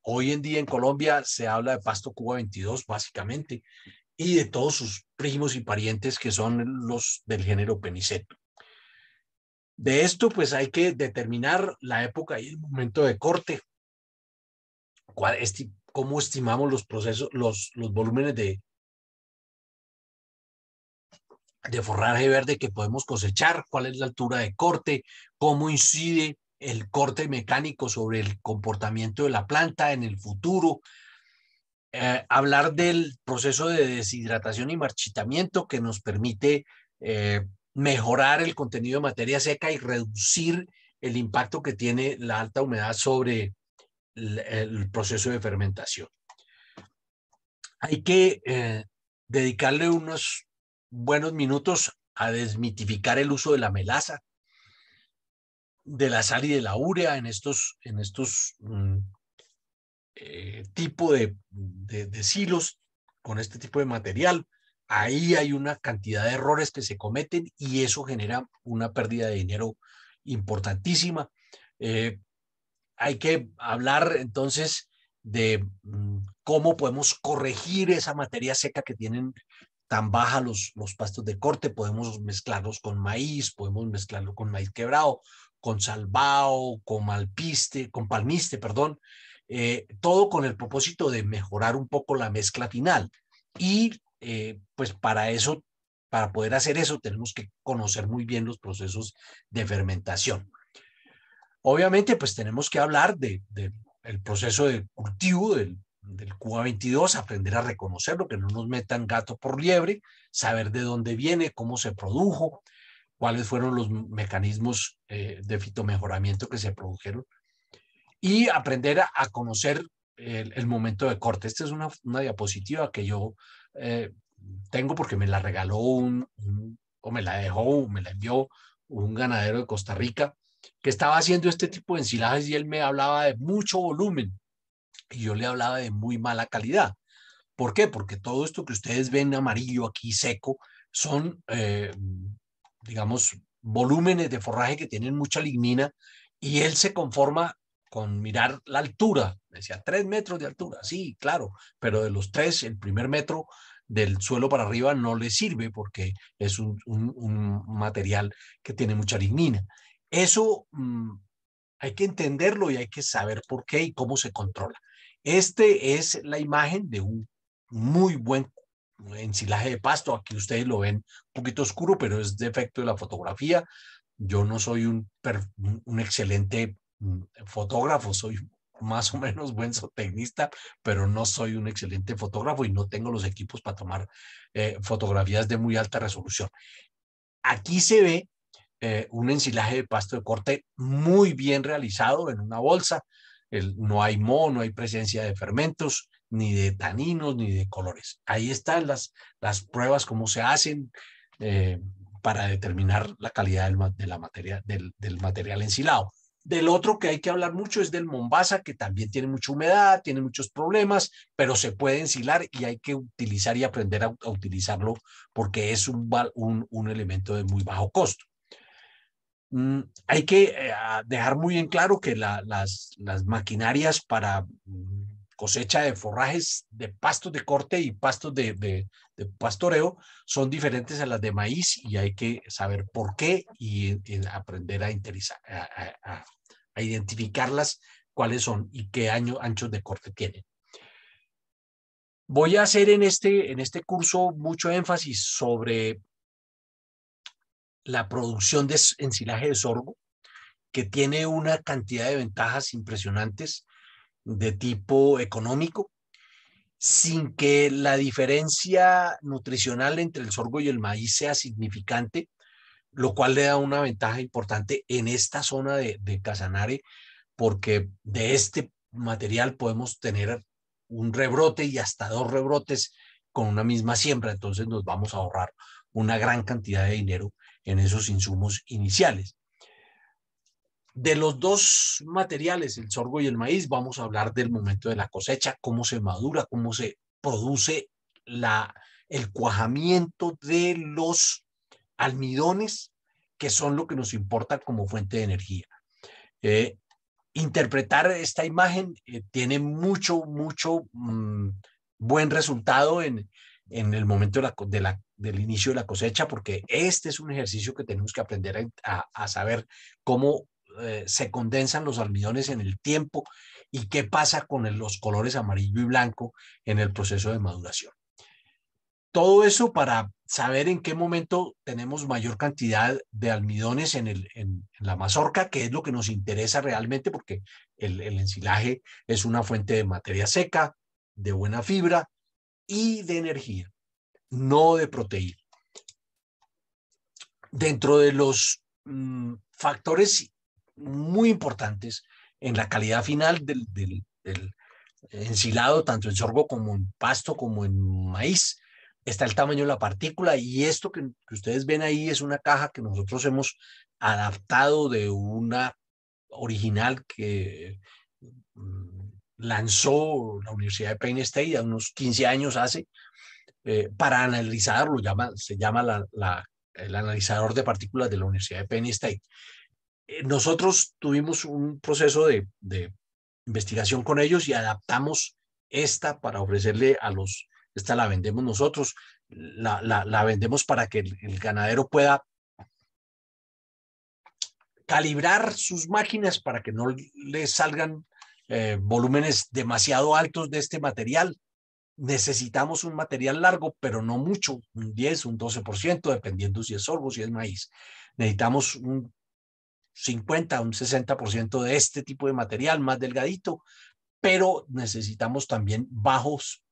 hoy en día en Colombia se habla de pasto Cuba 22 básicamente y de todos sus primos y parientes que son los del género Penicetum. De esto pues hay que determinar la época y el momento de corte, cómo estimamos los procesos, los volúmenes de forraje verde que podemos cosechar, cuál es la altura de corte, cómo incide el corte mecánico sobre el comportamiento de la planta en el futuro. Hablar del proceso de deshidratación y marchitamiento que nos permite mejorar el contenido de materia seca y reducir el impacto que tiene la alta humedad sobre el proceso de fermentación. Hay que dedicarle unos buenos minutos a desmitificar el uso de la melaza, de la sal y de la urea en estos tipo de silos con este tipo de material. Ahí hay una cantidad de errores que se cometen y eso genera una pérdida de dinero importantísima. Hay que hablar entonces de cómo podemos corregir esa materia seca que tienen tan baja los pastos de corte. Podemos mezclarlos con maíz, podemos mezclarlo con maíz quebrado, con salvao, con palmiste, perdón, todo con el propósito de mejorar un poco la mezcla final. Y pues para eso, para poder hacer eso, tenemos que conocer muy bien los procesos de fermentación. Obviamente, pues tenemos que hablar del proceso de cultivo del Cuba 22, aprender a reconocerlo, que no nos metan gato por liebre, saber de dónde viene, cómo se produjo, cuáles fueron los mecanismos de fitomejoramiento que se produjeron y aprender a conocer el momento de corte. Esta es una diapositiva que yo tengo porque me la regaló o me la dejó, me la envió un ganadero de Costa Rica que estaba haciendo este tipo de ensilajes y él me hablaba de mucho volumen y yo le hablaba de muy mala calidad. ¿Por qué? Porque todo esto que ustedes ven amarillo aquí seco son, digamos, volúmenes de forraje que tienen mucha lignina y él se conforma con mirar la altura. Decía 3 metros de altura, sí, claro, pero de los 3, el primer metro del suelo para arriba no le sirve porque es un material que tiene mucha lignina. Eso hay que entenderlo y hay que saber por qué y cómo se controla. Este es la imagen de un muy buen ensilaje de pasto. Aquí ustedes lo ven un poquito oscuro, pero es defecto de la fotografía. Yo no soy un excelente fotógrafo, soy más o menos buen zootecnista, pero no soy un excelente fotógrafo y no tengo los equipos para tomar fotografías de muy alta resolución. Aquí se ve un ensilaje de pasto de corte muy bien realizado en una bolsa. No hay moho, no hay presencia de fermentos, ni de taninos, ni de colores. Ahí están las pruebas, cómo se hacen para determinar la calidad del material ensilado. Del otro que hay que hablar mucho es del Mombasa, que también tiene mucha humedad, tiene muchos problemas, pero se puede ensilar y hay que utilizar y aprender a utilizarlo porque es un elemento de muy bajo costo. Hay que dejar muy en claro que las maquinarias para cosecha de forrajes de pastos de corte y pastos de pastoreo son diferentes a las de maíz y hay que saber por qué y aprender a a identificarlas, cuáles son y qué anchos de corte tienen. Voy a hacer en este curso mucho énfasis sobre la producción de ensilaje de sorgo, que tiene una cantidad de ventajas impresionantes de tipo económico, sin que la diferencia nutricional entre el sorgo y el maíz sea significante, lo cual le da una ventaja importante en esta zona de Casanare, porque de este material podemos tener un rebrote y hasta 2 rebrotes con una misma siembra, entonces nos vamos a ahorrar una gran cantidad de dinero en esos insumos iniciales. De los dos materiales, el sorgo y el maíz, vamos a hablar del momento de la cosecha, cómo se madura, cómo se produce el cuajamiento de los almidones, que son lo que nos importa como fuente de energía. Interpretar esta imagen tiene mucho buen resultado en el momento del inicio de la cosecha, porque este es un ejercicio que tenemos que aprender a saber cómo se condensan los almidones en el tiempo y qué pasa con los colores amarillo y blanco en el proceso de maduración. Todo eso para saber en qué momento tenemos mayor cantidad de almidones en la mazorca, que es lo que nos interesa realmente, porque el ensilaje es una fuente de materia seca, de buena fibra y de energía, no de proteína. Dentro de los factores muy importantes en la calidad final del ensilado, tanto en sorgo como en pasto como en maíz, está el tamaño de la partícula, y esto que ustedes ven ahí es una caja que nosotros hemos adaptado de una original que lanzó la Universidad de Penn State a unos 15 años hace, para analizarlo, se llama el analizador de partículas de la Universidad de Penn State. Nosotros tuvimos un proceso de investigación con ellos y adaptamos esta para ofrecerle esta la vendemos nosotros, la vendemos para que el ganadero pueda calibrar sus máquinas para que no le salgan volúmenes demasiado altos de este material. Necesitamos un material largo, pero no mucho, un 10, un 12%, dependiendo si es sorgo, si es maíz. Necesitamos un 50, un 60% de este tipo de material más delgadito, pero necesitamos también bajos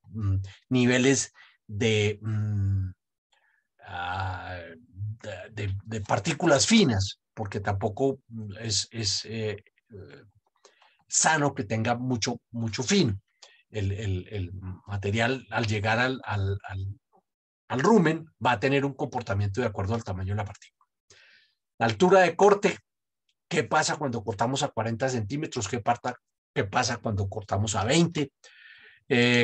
niveles de, de partículas finas, porque tampoco es sano que tenga mucho fino. El material, al llegar al rumen, va a tener un comportamiento de acuerdo al tamaño de la partícula. La altura de corte, ¿qué pasa cuando cortamos a 40 centímetros? ¿Qué pasa cuando cortamos a 20?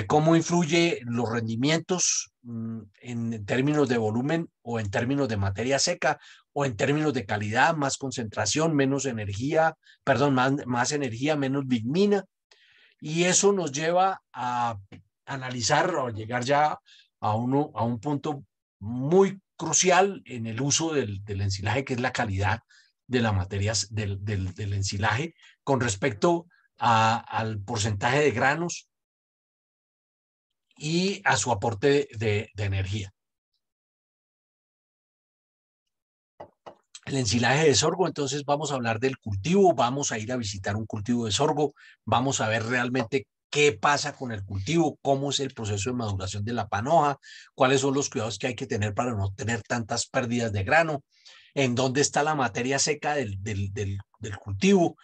¿Cómo influye los rendimientos en términos de volumen o en términos de materia seca o en términos de calidad? Más concentración, menos energía, perdón, más energía, menos ligmina. Y eso nos lleva a analizar o llegar ya a un punto muy crucial en el uso del ensilaje, que es la calidad de la materia del ensilaje con respecto al porcentaje de granos y a su aporte de energía. El ensilaje de sorgo, entonces vamos a hablar del cultivo, vamos a ir a visitar un cultivo de sorgo, vamos a ver realmente qué pasa con el cultivo, cómo es el proceso de maduración de la panoja, cuáles son los cuidados que hay que tener para no tener tantas pérdidas de grano, en dónde está la materia seca del cultivo.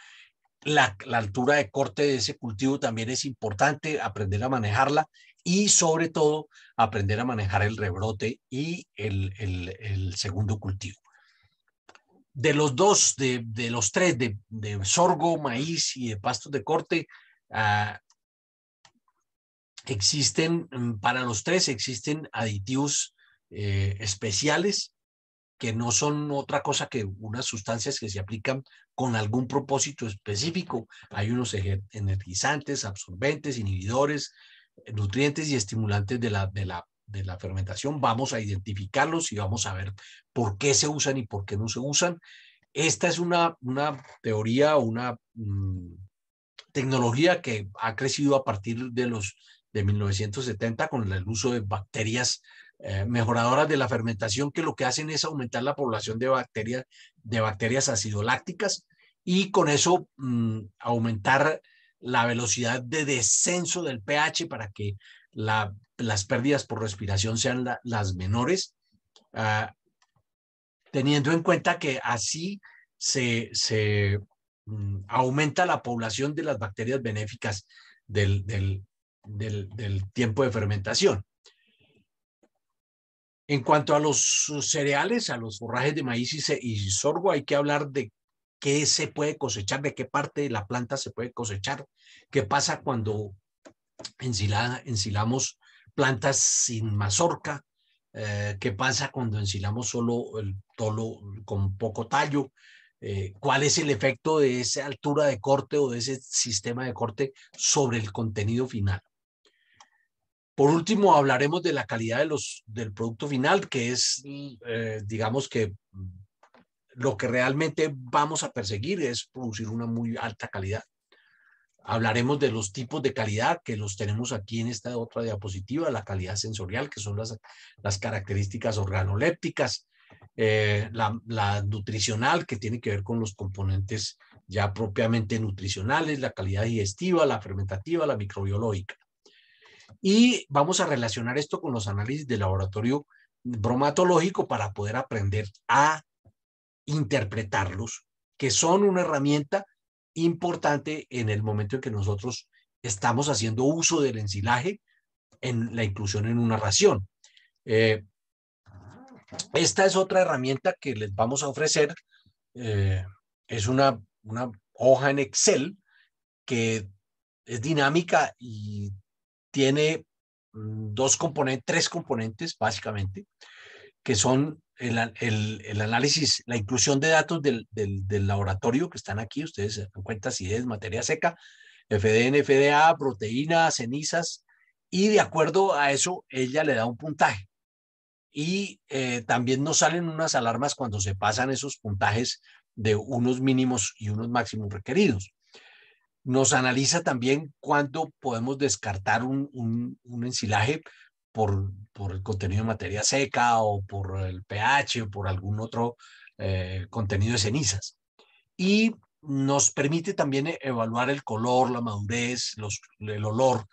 La altura de corte de ese cultivo también es importante, aprender a manejarla y sobre todo aprender a manejar el rebrote y el segundo cultivo. De los dos, de los tres, de sorgo, maíz y de pastos de corte, para los tres existen aditivos especiales que no son otra cosa que unas sustancias que se aplican con algún propósito específico. Hay unos energizantes, absorbentes, inhibidores, nutrientes y estimulantes de la fermentación. Vamos a identificarlos y vamos a ver por qué se usan y por qué no se usan. Esta es una teoría, una tecnología que ha crecido a partir de 1970 con el uso de bacterias mejoradoras de la fermentación, que lo que hacen es aumentar la población de bacterias acidolácticas y con eso aumentar la velocidad de descenso del pH para que las pérdidas por respiración sean las menores, teniendo en cuenta que así se aumenta la población de las bacterias benéficas del tiempo de fermentación. En cuanto a los cereales, a los forrajes de maíz y sorgo, hay que hablar de qué se puede cosechar, de qué parte de la planta se puede cosechar, qué pasa cuando ensilamos plantas sin mazorca, qué pasa cuando ensilamos solo el tolo con poco tallo, cuál es el efecto de esa altura de corte o de ese sistema de corte sobre el contenido final. Por último, hablaremos de la calidad del producto final, que es, digamos que lo que realmente vamos a perseguir es producir una muy alta calidad. Hablaremos de los tipos de calidad que los tenemos aquí en esta otra diapositiva, la calidad sensorial, que son las características organolépticas, la nutricional, que tiene que ver con los componentes ya propiamente nutricionales, la calidad digestiva, la fermentativa, la microbiológica. Y vamos a relacionar esto con los análisis de laboratorio bromatológico para poder aprender a interpretarlos, que son una herramienta importante en el momento en que nosotros estamos haciendo uso del ensilaje en la inclusión en una ración. Esta es otra herramienta que les vamos a ofrecer. Es una hoja en Excel que es dinámica y tiene tres componentes básicamente, que son el análisis, la inclusión de datos del laboratorio que están aquí. Ustedes se dan cuenta: acidez, materia seca, FDN, FDA, proteína, cenizas, y de acuerdo a eso ella le da un puntaje. Y también nos salen unas alarmas cuando se pasan esos puntajes de unos mínimos y unos máximos requeridos. Nos analiza también cuándo podemos descartar un ensilaje por el contenido de materia seca o por el pH o por algún otro contenido de cenizas. Y nos permite también evaluar el color, la madurez, el olor,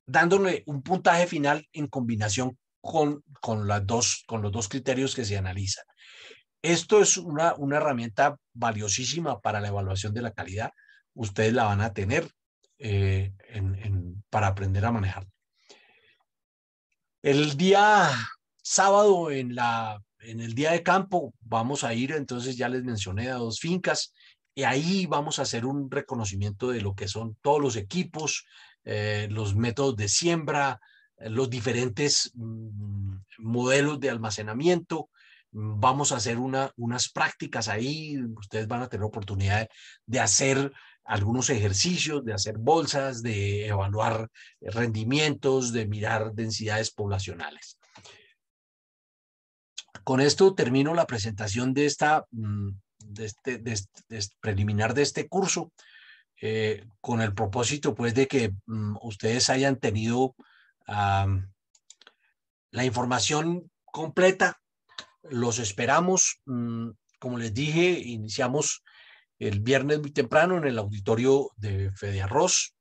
dándole un puntaje final en combinación con los dos criterios que se analizan. Esto es una herramienta valiosísima para la evaluación de la calidad. Ustedes la van a tener para aprender a manejar. El día sábado, en el día de campo, vamos a ir, entonces ya les mencioné, a 2 fincas, y ahí vamos a hacer un reconocimiento de lo que son todos los equipos, los métodos de siembra, los diferentes modelos de almacenamiento. Vamos a hacer unas prácticas ahí. Ustedes van a tener oportunidad de hacer algunos ejercicios, de hacer bolsas, de evaluar rendimientos, de mirar densidades poblacionales. Con esto termino la presentación de este preliminar de este curso, con el propósito pues de que ustedes hayan tenido la información completa. Los esperamos. Como les dije, iniciamos el viernes muy temprano en el auditorio de Fede Arroz.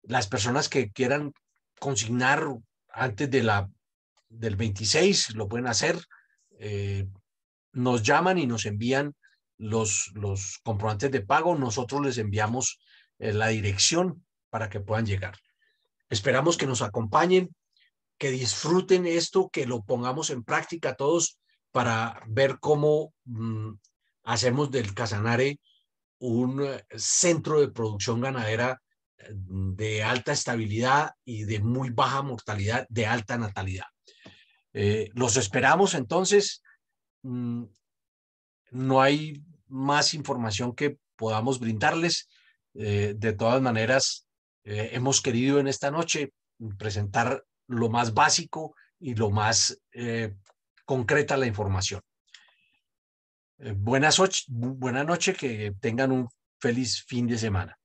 Las personas que quieran consignar antes del 26 lo pueden hacer. Nos llaman y nos envían los comprobantes de pago. Nosotros les enviamos la dirección para que puedan llegar. Esperamos que nos acompañen, que disfruten esto, que lo pongamos en práctica todos para ver cómo hacemos del Casanare un centro de producción ganadera de alta estabilidad y de muy baja mortalidad, de alta natalidad. Los esperamos entonces. No hay más información que podamos brindarles. De todas maneras, hemos querido en esta noche presentar lo más básico y lo más concreta la información. Buenas noches, que tengan un feliz fin de semana.